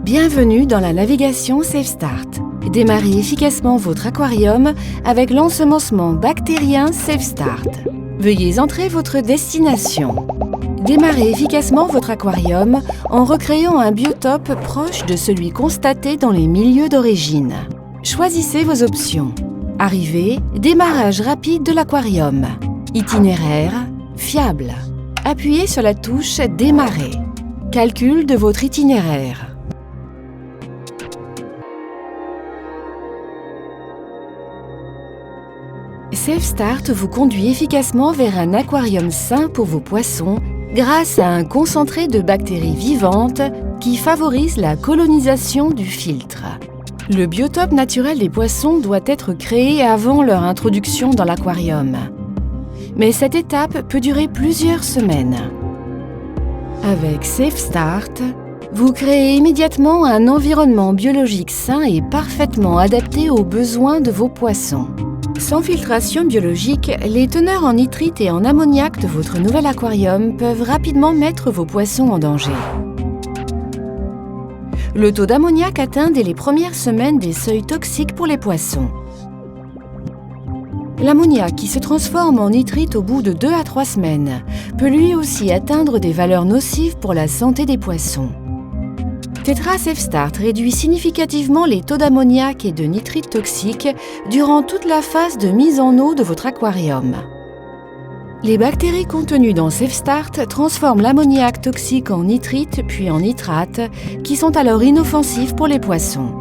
Bienvenue dans la navigation SafeStart. Démarrez efficacement votre aquarium avec l'ensemencement bactérien SafeStart. Veuillez entrer votre destination. Démarrez efficacement votre aquarium en recréant un biotope proche de celui constaté dans les milieux d'origine. Choisissez vos options. Arrivée, démarrage rapide de l'aquarium. Itinéraire, fiable. Appuyez sur la touche Démarrer. Calcul de votre itinéraire. SafeStart vous conduit efficacement vers un aquarium sain pour vos poissons grâce à un concentré de bactéries vivantes qui favorise la colonisation du filtre. Le biotope naturel des poissons doit être créé avant leur introduction dans l'aquarium. Mais cette étape peut durer plusieurs semaines. Avec SafeStart, vous créez immédiatement un environnement biologique sain et parfaitement adapté aux besoins de vos poissons. Sans filtration biologique, les teneurs en nitrite et en ammoniac de votre nouvel aquarium peuvent rapidement mettre vos poissons en danger. Le taux d'ammoniac atteint dès les premières semaines des seuils toxiques pour les poissons. L'ammoniac, qui se transforme en nitrite au bout de 2 à 3 semaines, peut lui aussi atteindre des valeurs nocives pour la santé des poissons. Tetra SafeStart réduit significativement les taux d'ammoniac et de nitrite toxiques durant toute la phase de mise en eau de votre aquarium. Les bactéries contenues dans SafeStart transforment l'ammoniac toxique en nitrite puis en nitrate, qui sont alors inoffensifs pour les poissons.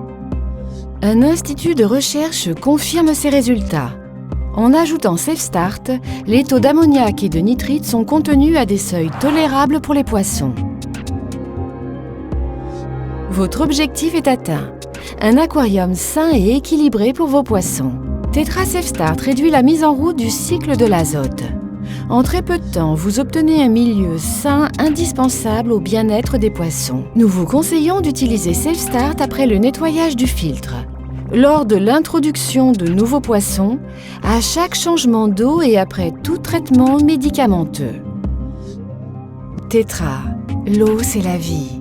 Un institut de recherche confirme ces résultats. En ajoutant SafeStart, les taux d'ammoniac et de nitrite sont contenus à des seuils tolérables pour les poissons. Votre objectif est atteint. Un aquarium sain et équilibré pour vos poissons. Tetra SafeStart réduit la mise en route du cycle de l'azote. En très peu de temps, vous obtenez un milieu sain indispensable au bien-être des poissons. Nous vous conseillons d'utiliser SafeStart après le nettoyage du filtre, lors de l'introduction de nouveaux poissons, à chaque changement d'eau et après tout traitement médicamenteux. Tetra, l'eau c'est la vie.